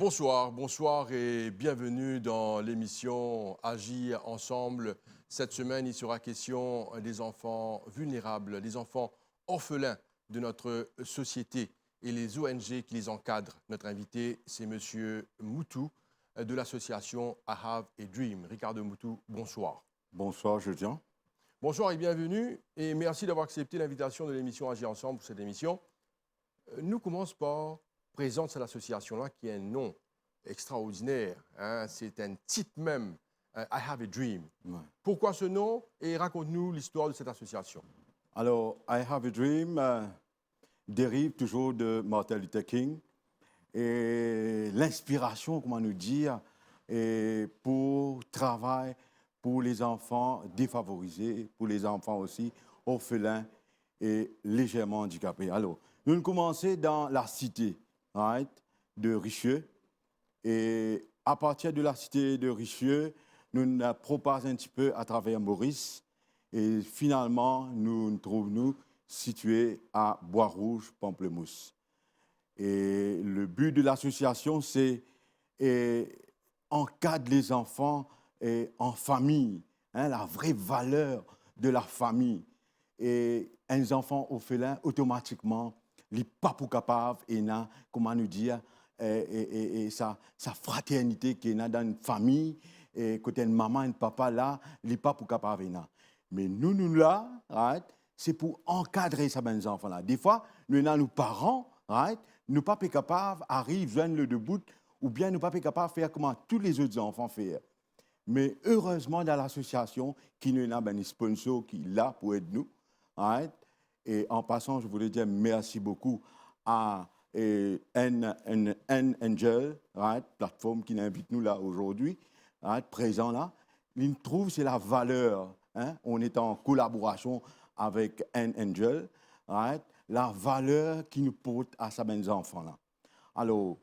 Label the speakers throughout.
Speaker 1: Bonsoir et bienvenue dans l'émission Agir ensemble. Cette semaine, il sera question des enfants vulnérables, des enfants orphelins de notre société et les ONG qui les encadrent. Notre invité, c'est M. Moutou de l'association I Have a Dream. Ricardo Moutou, bonsoir.
Speaker 2: Bonsoir, Jean.
Speaker 1: Bonsoir et bienvenue et merci d'avoir accepté l'invitation de l'émission Agir ensemble pour cette émission. Nous commençons par présenter cette association-là qui a un nom extraordinaire. Hein? C'est un titre même, I Have a Dream.
Speaker 2: Ouais.
Speaker 1: Pourquoi ce nom et raconte-nous l'histoire de cette association.
Speaker 2: Alors, I Have a Dream dérive toujours de Martin Luther King et l'inspiration, comment nous dire, et pour travail pour les enfants défavorisés, pour les enfants aussi orphelins et légèrement handicapés. Alors, nous commençons dans la cité right, de Richelieu. Et à partir de la cité de Richelieu, nous nous propageons un petit peu à travers Maurice. Et finalement, nous nous trouvons situés à Bois-Rouge, Pamplemousse. Et le but de l'association, c'est encadrer les enfants en famille, hein, la vraie valeur de la famille. Et un enfant orphelin, automatiquement, il n'est pas pour capable, et comment nous dire, sa fraternité qui est dans une famille, et côté une maman, un papa là, il n'est pas pour capable. Mais nous là, right, c'est pour encadrer ces ben enfants-là. Des fois, nous avons nos parents, right, nous ne sommes pas capables, arrivent, joignent le debout, ou bien nous ne sommes pas capables de faire comme tous les autres enfants font. Mais heureusement, dans l'association, qui nous a un sponsor qui est là pour aider nous. Right? Et en passant, je voulais dire merci beaucoup à Angel, right? Plateforme qui nous invite nous là aujourd'hui, right? Présent là. Il trouve c'est la valeur. Hein? On est en collaboration avec Angel, right? La valeur qui nous porte à ces enfants-là. Alors,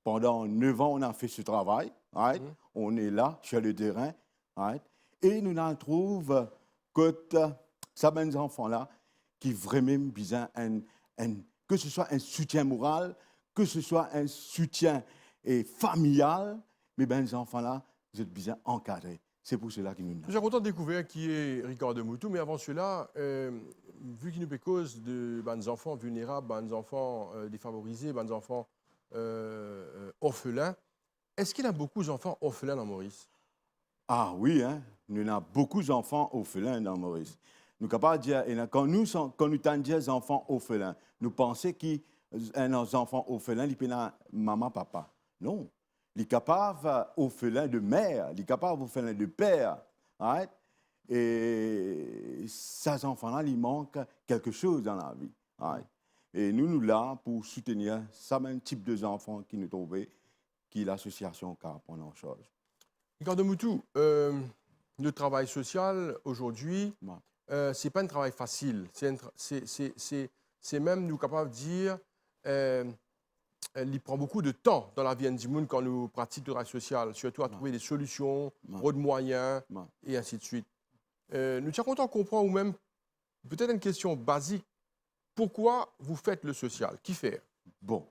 Speaker 2: pendant 9 ans, on a fait ce travail. Right? On est là, sur le terrain. Right? Et nous en trouvons que ces enfants-là qui vraiment besoin que ce soit un soutien moral, que ce soit un soutien familial, mais les enfants-là, ils ont besoin encadrés. C'est pour cela qu'ils nous
Speaker 1: Je suis content de découvrir qui est Ricardo Moutou, mais avant cela, vu qu'il nous fait cause de enfants vulnérables, enfants défavorisés, enfants orphelins, est-ce qu'il y a beaucoup d'enfants orphelins dans Maurice?
Speaker 2: Ah oui, hein? Nous avons beaucoup d'enfants orphelins dans Maurice. Nous sommes capables de dire, quand nous disons des enfants orphelins, nous pensons qu'un enfant orphelin, il peut être maman, papa. Non. Il est capable orphelin de mère, il est capable orphelin de père. Right? Et ces enfants-là, il manque quelque chose dans la vie. Right? Et nous sommes là pour soutenir ce même type d'enfants qui nous trouvent, qui est l'association qui prend en charge.
Speaker 1: Ricardo Moutou, le travail social aujourd'hui, ce n'est pas un travail facile. C'est même, nous capables de dire, il prend beaucoup de temps dans la vie d'Indimoun quand nous pratiquons le travail social, surtout à trouver des solutions, de moyens, et ainsi de suite. Nous sommes contents de comprendre, ou même peut-être une question basique, pourquoi vous faites le social? Qui fait?
Speaker 2: Bon.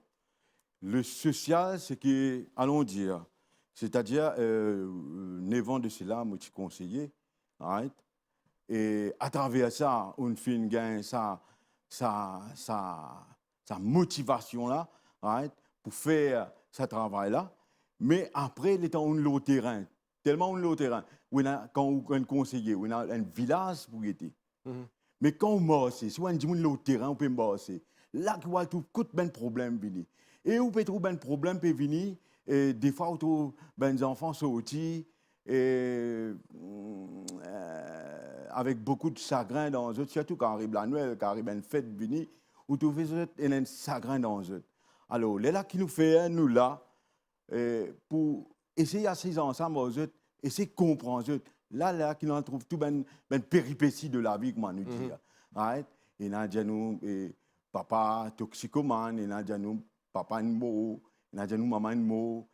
Speaker 2: Le social, c'est que, allons dire, c'est-à-dire, 9 ans de cela, je suis conseiller, right? Et à travers ça, on fait une gain, sa motivation-là, right? Pour faire ce travail-là. Mais après, il est en le terrain, tellement on le terrain, quand on est conseiller, on a un village pour y être. Mais quand on marche, si on dit le terrain, on peut marcher. Là, on va trouver beaucoup de problèmes. Et on peut trouver un problème peut venir, et des fois, on trouve des enfants sortis avec beaucoup de chagrin dans eux, surtout quand arrive la nuit, quand arrive une fête venir, on trouve un chagrin dans eux. Alors, là qui nous fait, nous là, pour essayer à ces ensemble, essayer de comprendre eux. Là, qui nous trouve tout ben péripéties de la vie, comment nous dire. Right? Et nous avons papa toxicomane, et nous avons papa nmo, nous avons maman nmo.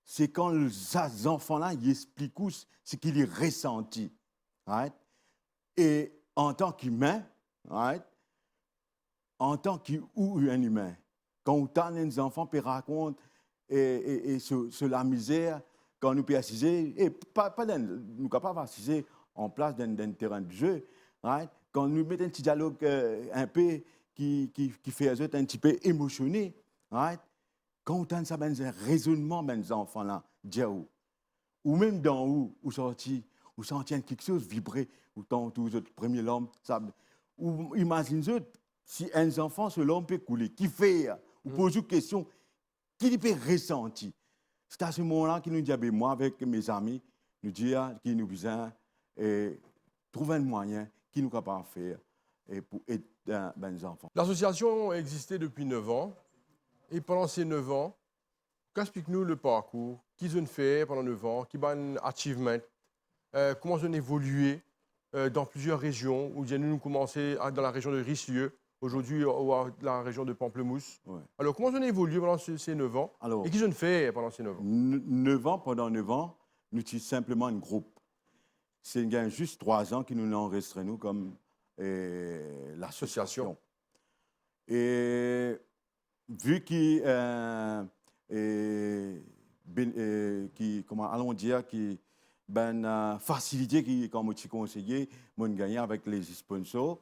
Speaker 2: C'est quand les enfants-là, ils expliquent ce qu'ils ont ressenti. Right? Et en tant qu'humain, right? En tant qu'humain, quand autant les enfants peuvent raconter et sur la misère, quand nous pouvons assiser, et nous capables d'assiser en place d'un terrain de jeu, right? Quand nous mettons un petit dialogue un peu qui fait les autres un petit peu émotionnés, right? Quand autant ça, ben, un raisonnement, ben, les enfants-là, ou même dans où sorti, ou sentir quelque chose vibrer, ou tant tous les autres premiers l'homme, ça, ou imagine si un enfant, ce l'homme peut couler, qui fait, ou pose une question, qui peut ressentir. C'est à ce moment-là qu'il nous dit, ben, moi, avec mes amis, nous dire qu'il nous besoin trouver un moyen qui nous capable de faire pour aider les enfants.
Speaker 1: L'association a existé depuis 9 ans. Et pendant ces 9 ans, explique-nous le parcours. Qui ont fait pendant 9 ans? Qui ont un achievement? Comment ils ont évolué dans plusieurs régions? Où nous commencé dans la région de Richelieu, aujourd'hui dans la région de Pamplemousse. Ouais. Alors, comment ils ont évolué pendant ces 9 ans? Alors, et qui ont fait pendant ces 9 ans?
Speaker 2: Pendant 9 ans, nous sommes simplement un groupe. C'est juste 3 ans qui nous ont restreint nous comme l'association. Et vu comment allons dire, qui facilité qui comme tu conseiller, mon gagné avec les sponsors,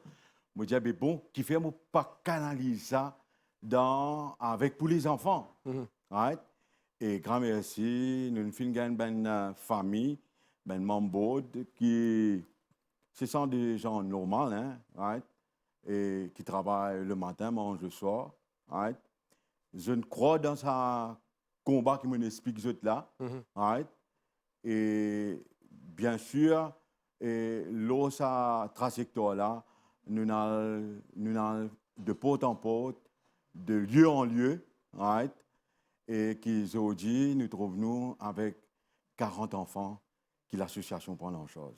Speaker 2: me dit bon, qui fait pas canaliser ça avec pour les enfants, right? Et grand merci, nous finissons une famille, membres qui ce sont des gens normaux, hein, right? Et qui travaillent le matin, mangent le soir, right? Je ne crois dans ce combat qui m'explique là, right? Et bien sûr, l'eau sa trajectoire là, nous avons de porte en porte, de lieu en lieu, right? Et qu'aujourd'hui, nous trouvons avec 40 enfants qui l'association prend en charge.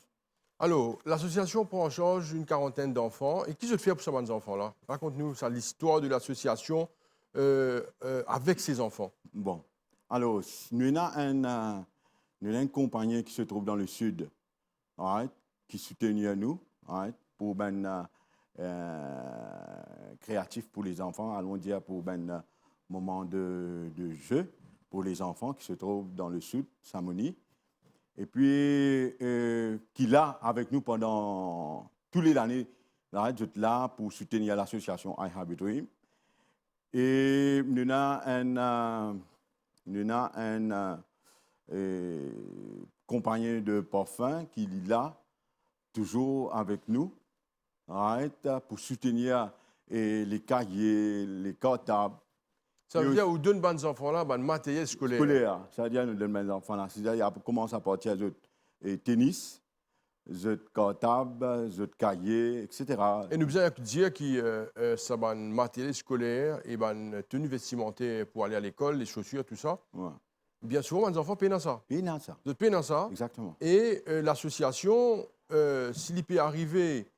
Speaker 1: Alors, l'association prend en charge une quarantaine d'enfants. Et qui se fait pour ces enfants-là? Raconte-nous l'histoire de l'association avec ces enfants.
Speaker 2: Bon, alors, nous avons une compagnie qui se trouve dans le sud, right? Qui soutient nous, right? Pour créatif pour les enfants, allons dire pour moment de jeu pour les enfants qui se trouvent dans le sud, Samoni. Et puis, qui là avec nous pendant toutes les années, là pour soutenir l'association I Have a Dream. Et nous avons un compagnie de parfum qui est là, toujours avec nous, pour soutenir les cahiers, les cartables.
Speaker 1: Ça veut dire que vous donnez aux enfants-là le matériel scolaire.
Speaker 2: Ça veut dire que nous donnons aux enfants-là. C'est-à-dire qu'ils commencent à partir de tennis, de cartables, de cahiers, etc.
Speaker 1: Et nous besoin dire que ça a un matériel scolaire et une tenue vestimentaire pour aller à l'école, les chaussures, tout ça. Ouais. Bien souvent, les enfants payent dans ça.
Speaker 2: Payent dans ça.
Speaker 1: Ils payent dans ça.
Speaker 2: Exactement.
Speaker 1: Et l'association, s'il peut arriver,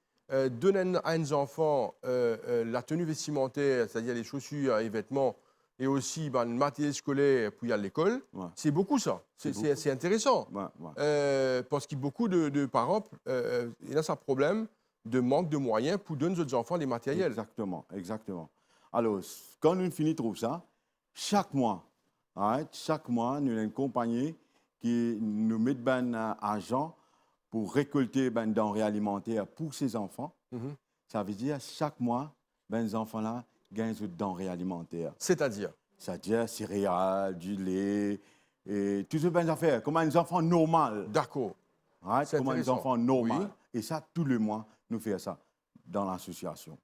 Speaker 1: donner à un enfant la tenue vestimentaire, c'est-à-dire les chaussures et les vêtements, et aussi le matériel scolaire pour y aller à l'école, ouais. C'est beaucoup ça. C'est intéressant. Ouais, ouais. Parce qu'il y a beaucoup de parents, il y a un problème de manque de moyens pour donner aux enfants les matériels.
Speaker 2: Exactement, exactement. Alors, quand nous finissons ça, chaque mois, nous avons une compagnie qui nous met argent pour récolter des denrées alimentaires pour ces enfants. Ça veut dire chaque mois, les enfants-là gagnent des denrées alimentaires.
Speaker 1: C'est-à-dire?
Speaker 2: C'est-à-dire céréales, du lait, et toutes ces bonnes affaires, comme un enfant normal.
Speaker 1: D'accord.
Speaker 2: Comme un enfant normal. Oui. Et ça, tous les mois, nous faisons ça dans l'association.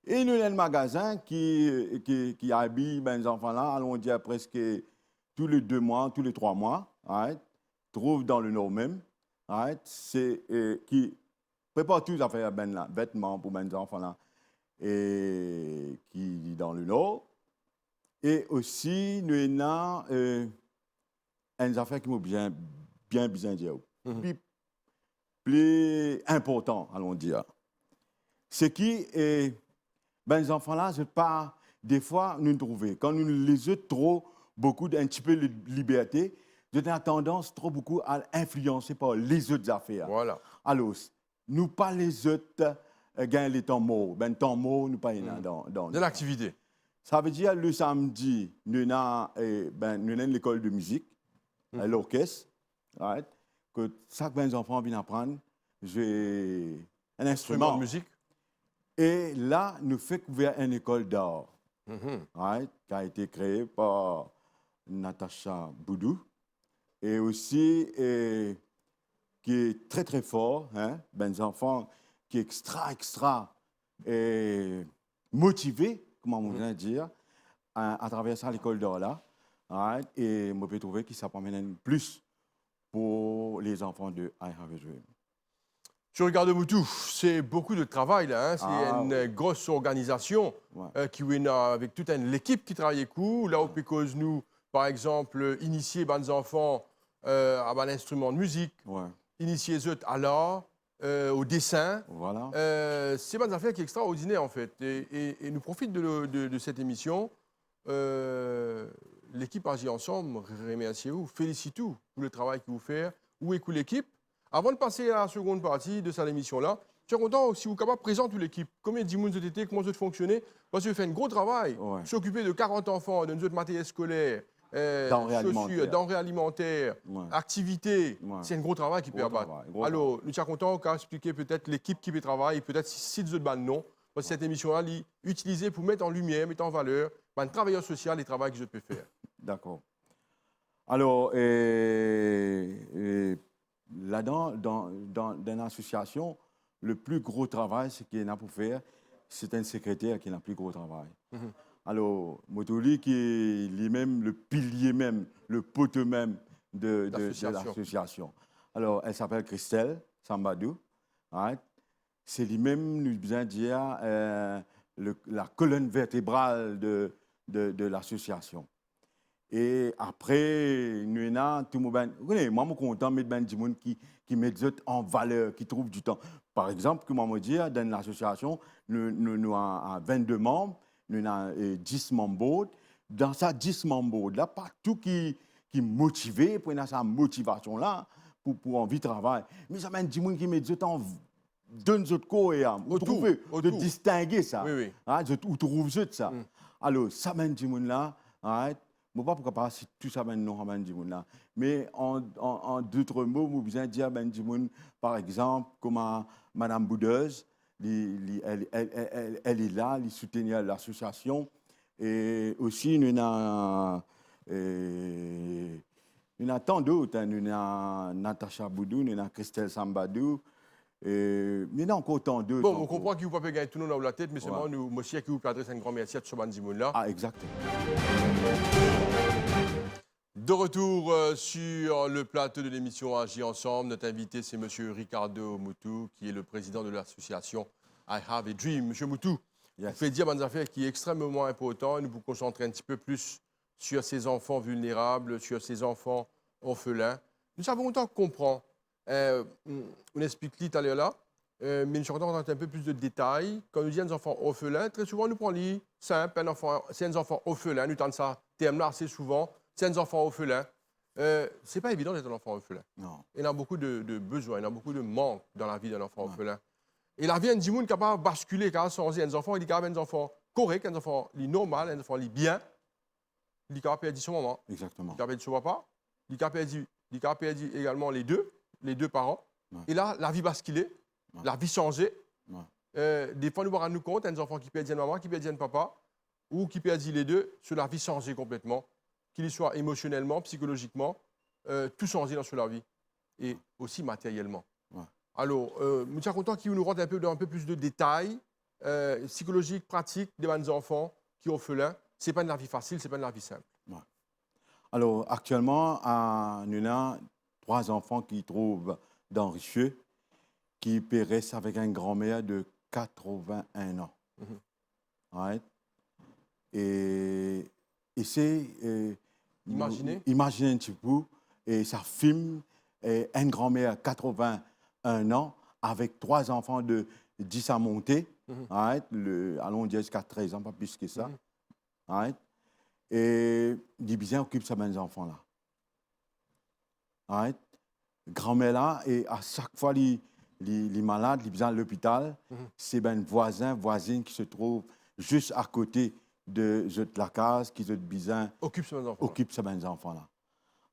Speaker 2: Et nous avons un magasin qui habille les enfants-là, allons dire presque tous les 2 mois, tous les 3 mois, trouve dans le Nord même, qui prépare tous les affaires, vêtements pour les enfants-là, et qui est dans le Nord. Et aussi, nous avons une affaire qui m'a bien dire. Plus important, allons dire. Ce qui est, les enfants-là, je pas, des fois, nous trouver. Quand nous les autres trop, beaucoup, un petit peu de liberté, nous avons tendance trop beaucoup à influencer par les autres affaires.
Speaker 1: Voilà.
Speaker 2: Alors, nous pas les autres gagnent les temps morts. Temps morts, nous pas dans
Speaker 1: de l'activité.
Speaker 2: Ça veut dire le samedi, nous avons l'école de musique, l'orchestre, right? Que chaque enfant vient apprendre jouer un
Speaker 1: Instrument de
Speaker 2: instrument.
Speaker 1: musique.
Speaker 2: Et là, nous faisons ouvrir une école d'art, right? Qui a été créée par Natacha Boudou. Et aussi, qui est très, très fort, hein? Des enfants qui sont extra motivés, comment on vient dire, à travers ça, l'école d'art là. Right? Et je peux trouver que ça m'amène plus pour les enfants de I Have a Dream.
Speaker 1: Tu regardes Moutou, c'est beaucoup de travail là. Hein? C'est une
Speaker 2: oui.
Speaker 1: grosse organisation qui est avec toute l'équipe qui travaille avec nous. Là, parce que nous, par exemple, initier les enfants à l'instrument de musique, initier eux à l'art, au dessin.
Speaker 2: Voilà.
Speaker 1: C'est une affaire qui est extraordinaire en fait. Et nous profite de cette émission. L'équipe agit ensemble, remerciez-vous, félicitez-vous pour le travail que vous faites. Où est l'équipe? Avant de passer à la seconde partie de cette émission-là, je suis content si vous êtes capable de présenter l'équipe. Combien de monde vous êtes, comment vous fonctionnez? Parce que vous faites un gros travail. S'occuper de 40 enfants, de notre matériel scolaire, denrées alimentaires, activités. C'est un gros travail qui peut abattre. Alors, nous sommes contents d'expliquer peut-être l'équipe qui peut travailler, peut-être si vous avez non. Parce que cette émission-là, est utilisée pour mettre en lumière, mettre en valeur un travailleur social et le travail que je peux faire.
Speaker 2: D'accord. Alors, là-dedans, dans l'association, le plus gros travail, ce qu'il y a pour faire, c'est un secrétaire qui a le plus gros travail. Alors, Motoli, qui est lui-même le pilier même, le poteau même de l'association. Alors, elle s'appelle Christelle Sambadou. Right? C'est lui-même, nous besoin dire, la colonne vertébrale de l'association. Et après, nous avons tout le monde. Moi, je suis content de mettre des gens qui mettent en valeur, qui trouvent du temps. Par exemple, comme on dit, dans l'association, nous avons 22 membres, nous avons 10 membres. Dans ces 10 membres-là, pas tout qui est motivé pour cette motivation-là, pour envie de travail. Mais ça mène des gens qui mettent du temps dans notre corps et vous trouvez de distinguer ça.
Speaker 1: Oui.
Speaker 2: Vous trouvez ça. Alors, ça mène des gens-là. Je ne sais pas pourquoi si tout ça maintenant. Mais en d'autres mots, je besoin dire par exemple, comme Mme Boudeuse, elle est là, elle soutient l'association. Et aussi, nous avons tant d'autres. Nous avons Natacha Boudou, nous avons Christelle Sambadou. Mais il y a encore tant d'autres.
Speaker 1: Bon, on comprend qu'il ne faut pas gagner tout le monde dans la tête, mais c'est moi, monsieur, qui vous adresse un grand merci à ce bandimoun-là.
Speaker 2: Ah, exactement.
Speaker 1: De retour sur le plateau de l'émission Agir ensemble. Notre invité, c'est monsieur Ricardo Moutou, qui est le président de l'association I Have a Dream. Monsieur Moutou, vous faites dire une affaire qui est extrêmement importante. Nous vous concentrons un petit peu plus sur ces enfants vulnérables, sur ces enfants orphelins. Nous savons autant comprendre. On explique tout à l'heure là, mais nous sommes content un peu plus de détails. Quand nous disons des enfants orphelins, très souvent nous prenons les simples, c'est un enfant orphelin. Nous entendons ça terme-là assez souvent. C'est un enfant orphelin. Ce n'est pas évident d'être un enfant orphelin.
Speaker 2: Non.
Speaker 1: Il y a beaucoup de besoins, il y a beaucoup de manques dans la vie d'un enfant orphelin. Et la vie d'un monde capable de basculer, car sans un enfant, il est capable d'un enfant correct, un enfant normal, un enfant bien. Il est capable de perdre son maman.
Speaker 2: Exactement.
Speaker 1: Il est capable de son papa. Il est capable de perdre également les deux parents. Et là, la vie basculée, la vie changée. Des fois, nous nous rendons compte, un enfant qui perd une maman, qui perd un papa, ou qui perd les deux, sur la vie changée complètement. Qu'il soit émotionnellement, psychologiquement, tout changer dans la vie. Et aussi matériellement. Alors, nous sommes contents qu'il nous rentre dans un peu plus de détails psychologiques, pratiques des enfants qui sont orphelins. Ce n'est pas une la vie facile, ce n'est pas une la vie simple.
Speaker 2: Alors, actuellement, nous avons 3 enfants qui trouvent dans Richelieu, qui périssent avec une grand-mère de 81 ans. Right? Et c'est...
Speaker 1: Imaginez
Speaker 2: un petit peu, et ça filme une grand-mère de 81 ans avec 3 enfants de 10 à monter, right? Allons dire jusqu'à 13 ans, pas plus que ça. Right? Et il bien occupe ces enfants-là. Right? Grand-mère là, et à chaque fois, les malades, les besoin à l'hôpital, c'est ben voisins, voisines qui se trouvent juste à côté de la case qui ont besoin
Speaker 1: Occupe ces enfants.
Speaker 2: occupe ces enfants-là.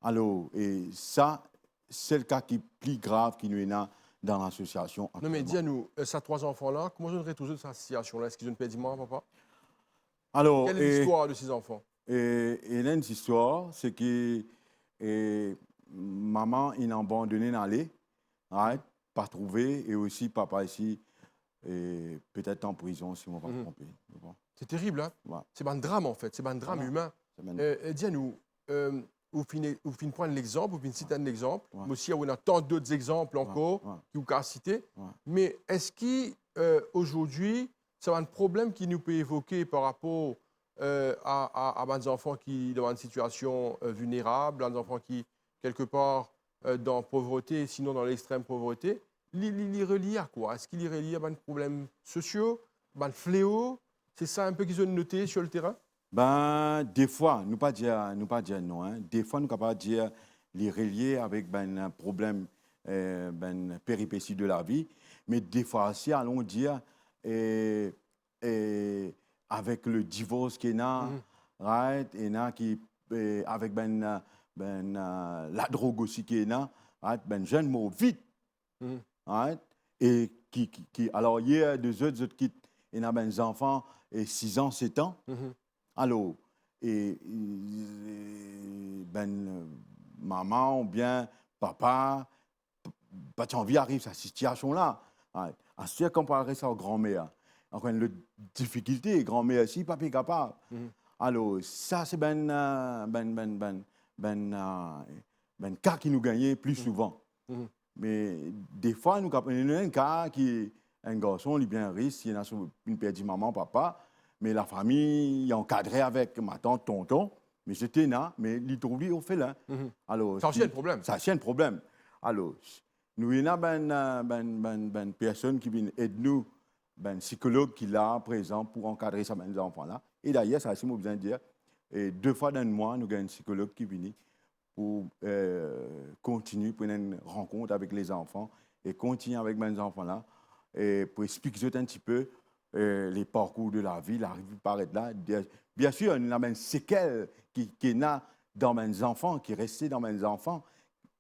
Speaker 2: Alors, et ça, c'est le cas qui est plus grave qui nous est là dans l'association.
Speaker 1: Non, mais dis-nous, ces 3 enfants-là, comment ils ont résolu cette situation-là? Est-ce qu'ils ont perdu maman, papa?
Speaker 2: Alors,
Speaker 1: Quelle est l'histoire de ces enfants?
Speaker 2: Et une histoire, c'est que maman, il a abandonné d'aller, pas trouvé, et aussi papa ici, et peut-être en prison, si on ne va pas tromper. Bon.
Speaker 1: C'est terrible, hein?
Speaker 2: Ouais.
Speaker 1: C'est un drame, en fait. C'est un drame humain. Dis-nous, vous finissez prendre l'exemple, vous finissez citer un exemple, mais aussi on a tant d'autres exemples encore qui vous pouvez citer. Mais est-ce qu'aujourd'hui, c'est un problème qui nous peut évoquer par rapport à des enfants qui sont dans une situation vulnérable, des enfants qui, quelque part, dans la pauvreté, sinon dans l'extrême pauvreté, il relie à quoi? Est-ce qu'il relie à des problèmes sociaux, des fléaux? C'est ça un peu qu'ils ont noté sur le terrain?
Speaker 2: Ben, des fois, nous pas dire non. Hein. Des fois, nous capables de dire les relier avec un problème, péripéties de la vie. Mais des fois aussi, allons dire, avec le divorce qu'il y a, right, et qui, avec la drogue aussi qu'il y a, right, jeune mot vite. Right, et alors, il y a deux autres qui ont des enfants, 6 ans, 7 ans. Alors, maman ou bien papa, pas envie arrive à cette situation-là. À ce comparer ça aux grand-mère, encore une difficulté, grand-mère si pas capable. Alors, ça c'est cas qui nous gagnait plus souvent. Mais des fois, nous avons un cas qui un garçon, il est bien riche, il a une perdu maman, papa. Mais la famille est encadrée avec ma tante, tonton. Mais j'étais là, mais il trouve au félin. Alors,
Speaker 1: ça aussi un problème.
Speaker 2: Ça c'est un problème. Alors, nous avons une personne qui vient aider nous, un psychologue qui est là, présent, pour encadrer ces enfants-là. Et d'ailleurs, ça c'est moi besoin de dire, 2 fois dans le mois, nous avons un psychologue qui vient pour continuer, pour une rencontre avec les enfants et continuer avec mes enfants-là, et pour expliquer un petit peu les parcours de la vie, la vie paraître là. Bien sûr, il y a une séquelle qui est là dans mes enfants, qui est restée dans mes enfants.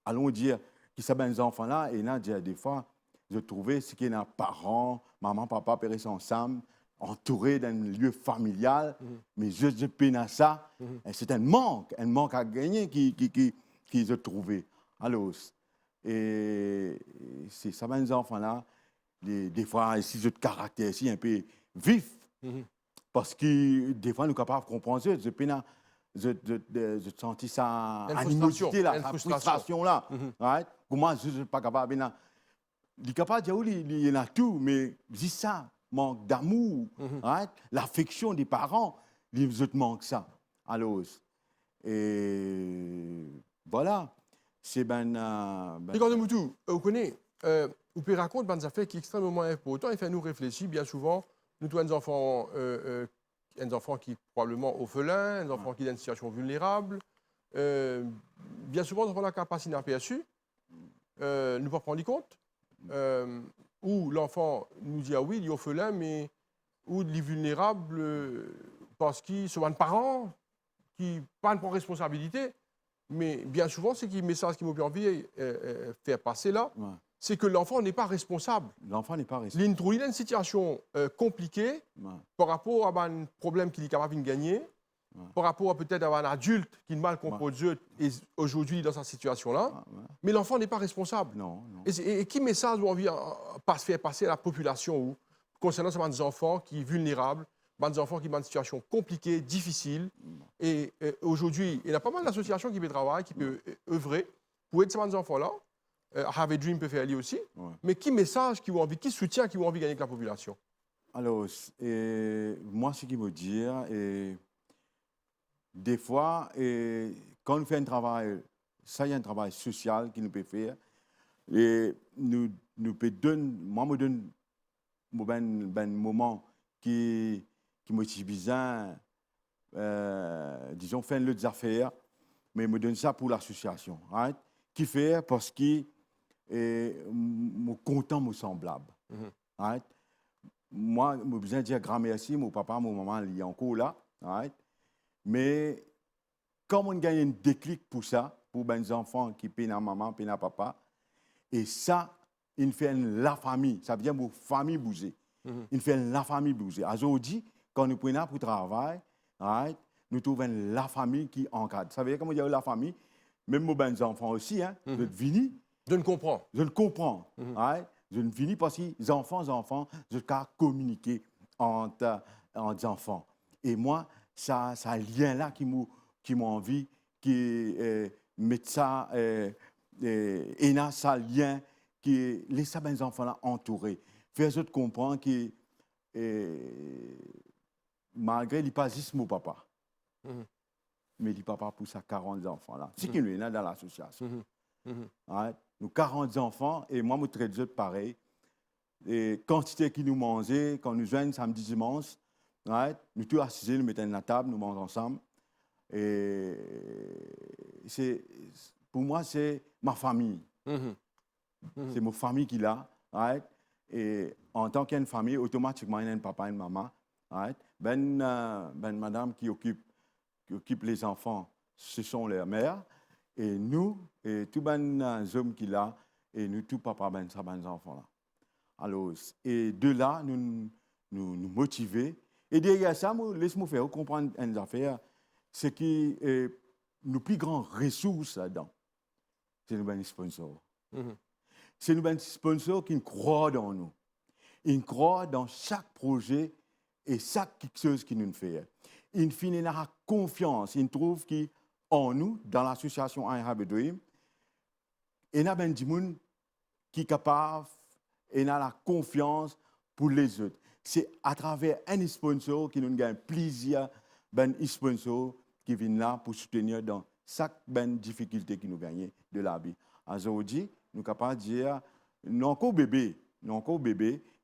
Speaker 2: Allons dire que ces mes enfants-là, et là, des fois, je trouvais ce qu'il y a parents, maman, papa, père et ensemble, entourés d'un lieu familial, mais je peine à ça. C'est un manque à gagner qu'ils ont trouvé. Alors, et c'est ces mes enfants-là, des fois, ici, de caractère ici un peu vif. Parce que des fois, nous sommes capables de comprendre ça. Je sentis ça, animosité, la frustration là. Right? Comment je ne suis pas capable. Il est capable de dire, il y en a tout, mais dis ça, manque d'amour, right? L'affection des parents, ils manquent ça. Alors, et voilà. C'est
Speaker 1: Regardez Moutou, vous connaissez, vous pouvez raconter des affaires qui sont extrêmement importantes et faire nous réfléchir bien souvent. Nous avons des enfants qui sont probablement orphelins, des enfants qui sont dans une situation vulnérable. Bien souvent, nous avons la capacité inaperçue. Nous ne pas prendre compte. Où l'enfant nous dit ah oui, il est orphelin, mais où il est vulnérable parce qu'ils sont des parents qui prennent pour responsabilité. Mais bien souvent, c'est le message qui m'a envie de faire passer là, c'est que l'enfant n'est pas responsable.
Speaker 2: L'enfant n'est pas responsable.
Speaker 1: Il a une situation compliquée par rapport à un problème qu'il est capable de gagner, par rapport à peut-être à un adulte qui est mal composé et aujourd'hui dans cette situation-là. Mais l'enfant n'est pas responsable.
Speaker 2: Non.
Speaker 1: Et quel message vous envie de faire passer à la population concernant ces enfants qui sont vulnérables, des enfants qui sont dans une situation compliquée, difficile. Et aujourd'hui, il y a pas mal d'associations qui peuvent travailler, qui peuvent œuvrer pour aider ces enfants-là. Have a Dream peut faire aller aussi. Mais quel message qui ont envie, quel soutien qui ont envie de gagner avec la population?
Speaker 2: Alors, moi, ce qui veut dire, des fois, quand on fait un travail, ça y a un travail social qui nous peut faire. Et nous peut donner, moi, me donne un moment qui motive bien, disons, faire d'autres affaires, mais me donne ça pour l'association. Right? Qui fait parce que je content, me semblable. Right? Moi, je besoin de dire grand merci, mon papa, mon maman, ils sont encore là. Right? Mais comme on gagne un déclic pour ça, pour les enfants qui peinent à maman, peinent à papa, et ça, il fait la famille. Ça veut dire que la famille bouger. Il fait la famille bouger. Aujourd'hui, quand nous prenons pour travail, right, nous trouvons la famille qui encadre. Ça veut dire, comme on dit la famille, même mes enfants aussi, hein, je finis.
Speaker 1: Je ne comprends.
Speaker 2: Je le comprends. Right? Je ne finis parce que les enfants, je peux communiquer entre enfants. Et moi, ça un lien-là qui m'a envie, qui met ça, et là, ça lien qui laisse les enfants-là entourés. Faire eux comprendre que malgré il pas juste mon papa, mais il papa pour sa 40 enfants-là. C'est qu'il est là dans l'association. Right? Nous 40 enfants, et moi, je traite eux pareil. Et quantité qui nous mangeait, quand nous joignons samedi, dimanche, right? Nous tous assis, nous mettons à la table, nous mangeons ensemble. Et pour moi, c'est ma famille. C'est ma famille qui est là. Right? Et en tant qu'une famille, automatiquement, il y a un papa et une maman. Right? Madame qui occupe les enfants, ce sont leurs mères. Et nous, et tous les hommes qui sont là, et nous, tous papa, ça, les enfants-là. Alors, et de là, nous motiver. Et derrière ça, laisse-moi faire comprendre une affaire, c'est que nos plus grandes ressources là-dedans, c'est nos sponsors. C'est nos sponsors qui croient dans nous. Ils croient dans chaque projet et chaque quelque chose qu'ils nous fait. Ils finissent la confiance. Ils trouvent qu'en nous, dans l'association I Have a Dream, il y a des gens qui sont capables et a la confiance pour les autres. C'est à travers un sponsor qui nous gagne plaisir, ben sponsor qui vient là pour soutenir dans chaque difficulté qui nous gagne de la vie. Aujourd'hui, nous sommes capables de dire, non encore bébé,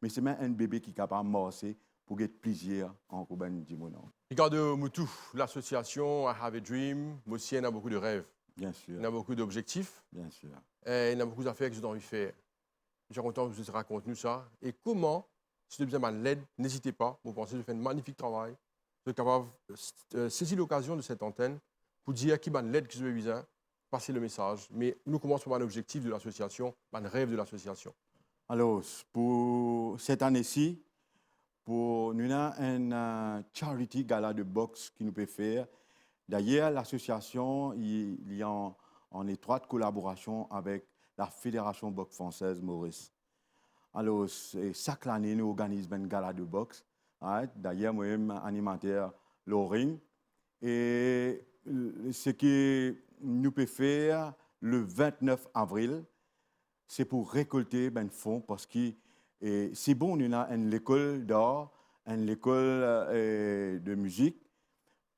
Speaker 2: mais c'est même un bébé qui est capable de marcher pour avoir plaisir encore ben du monde.
Speaker 1: Ricardo Moutou, l'association I Have a Dream, moi aussi, il y a beaucoup de rêves.
Speaker 2: Bien sûr.
Speaker 1: Il y a beaucoup d'objectifs.
Speaker 2: Bien sûr.
Speaker 1: Et il y a beaucoup d'affaires que j'ai envie de faire. Je suis content que vous racontiez nous ça. Et comment, si vous avez besoin de l'aide, n'hésitez pas. Vous pensez que vous faites un magnifique travail. Vous êtes capable de saisir l'occasion de cette antenne pour dire qui a l'aide que vous avez besoin, passer le message. Mais nous commençons par l'objectif de l'association, le rêve de l'association.
Speaker 2: Alors, pour cette année-ci, nous avons un charity gala de boxe qui nous peut faire. D'ailleurs, l'association est en étroite collaboration avec la Fédération boxe française Maurice. Alors, chaque année, nous organisons un gala de boxe. Right? D'ailleurs, moi-même, animateur Loring. Et ce que nous pouvons faire le 29 avril, c'est pour récolter des fonds parce que c'est bon, nous avons une école d'art, une école de musique,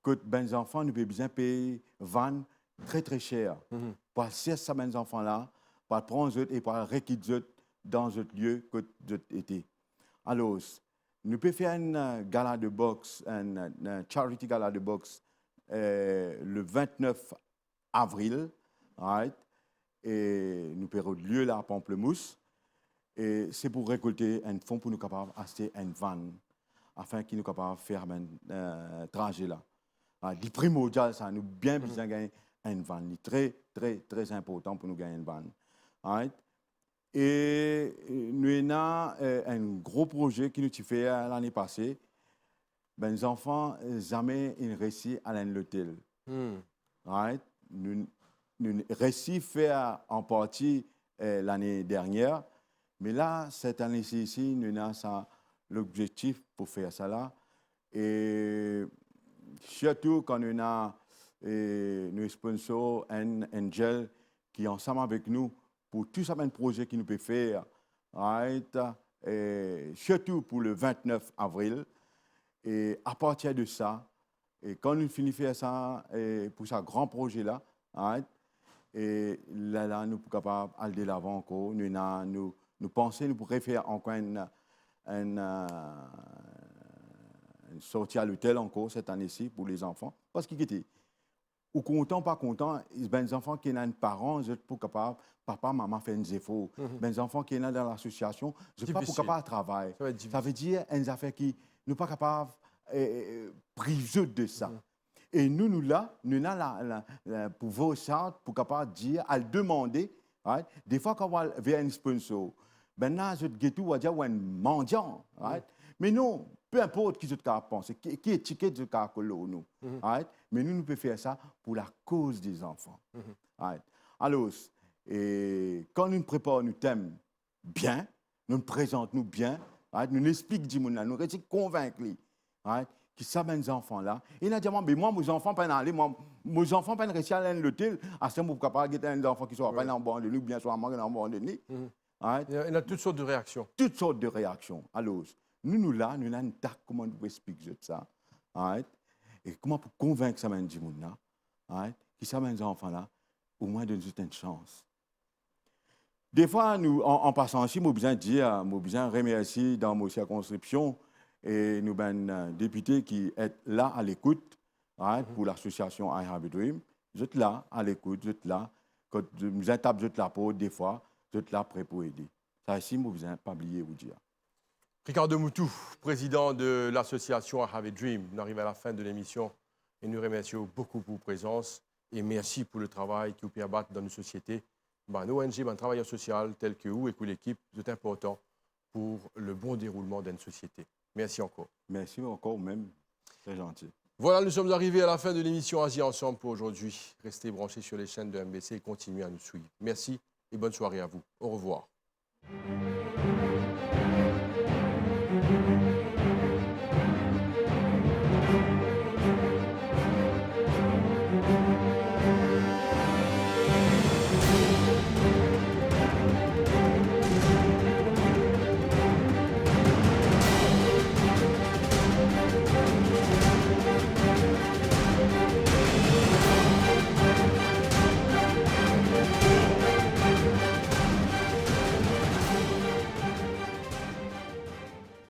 Speaker 2: que les enfants nous peuvent bien payer van très très cher. Pour assister ces enfants-là, pour prendre eux et pour réquitter eux dans un lieu que eux étaient. Alors, nous pouvons faire un gala de boxe, un charity gala de boxe le 29 avril, right? Et nous pouvons lieu là à Pamplemousse. Et c'est pour récolter un fonds pour nous capables d'acheter une van, afin qu'ils nous capables de faire un trajet là. Le primordial, ça nous bien besoin de gagner une van. C'est très, très, très important pour nous gagner une van. Right? Et nous avons un gros projet qui nous a fait l'année passée. Les enfants jamais réussi à aller à l'hôtel. Right? Nous réussi faire en partie l'année dernière. Mais là, cette année-ci, nous avons l'objectif pour faire ça là. Et surtout quand nous avons nos sponsors, Angel, qui est ensemble avec nous pour tout ça, un projet qui nous peut faire, right? Et surtout pour le 29 avril. Et à partir de ça, et quand nous finissons de faire ça, pour ce grand projet-là, right? Et là, nous sommes capables d'aller de l'avant encore. Nous pensons nous pourrions faire encore une sortie à l'hôtel encore cette année-ci pour les enfants. Parce qu'ils étaient ou contents, pas contents, les enfants qui ont des parents, je ne suis pas capable, papa, maman fait des efforts. Les enfants qui sont dans l'association, je ne suis pas capable de travailler. Ça veut dire une affaire qui ne sont pas capables privés de ça. Et nous là, nous avons pour vos chartes, pour capable dire, à le demander, right? Des fois, quand on va vers un sponsor, ben là, je dis tout, on va dire, un mendiant, right? Mais non, peu importe qui je pense, qui étiquette je nous, right? Mais nous pouvons faire ça pour la cause des enfants. Right? Alors, et quand nous préparons nos thèmes bien, nous présentons bien, right? Nous expliquons, nous réussissons à convaincre, right? Qui savent les enfants-là. Et ils disent, mais moi, mes enfants, pas aller, mes enfants, pas réussir à aller à l'hôtel, à ce moment, pour capable de des enfants qui sont pas en bande de nuit, ou bien soit en bande de nuit. Right?
Speaker 1: Il y a toutes sortes de réactions.
Speaker 2: Toutes sortes de réactions. Alors, nous là, nous avons une tâche, comment nous expliquer ça. Right? Et comment pour convaincre ça, les gens là, right? Qui savent les enfants-là, au moins donner une chance. Des fois, nous, en passant ici, nous besoin dire, nous besoin remercier dans nos circonscriptions et nous avons députés qui sont là à l'écoute, right, pour l'association I Have a Dream. Vous êtes là à l'écoute, vous êtes là. Quand nous êtes là pour des fois, vous êtes là prêt pour aider. Ça ici, nous besoin pas oublier vous dire.
Speaker 1: Ricardo Moutou, président de l'association I Have a Dream. Nous arrivons à la fin de l'émission et nous remercions beaucoup pour votre présence et merci pour le travail que vous pouvez abattre dans nos sociétés. Nos ONG, les travailleurs sociaux tels que vous et que l'équipe, c'est important pour le bon déroulement d'une société. Merci encore.
Speaker 2: Merci encore même. Très gentil.
Speaker 1: Voilà, nous sommes arrivés à la fin de l'émission Asie Ensemble pour aujourd'hui. Restez branchés sur les chaînes de MBC et continuez à nous suivre. Merci et bonne soirée à vous. Au revoir.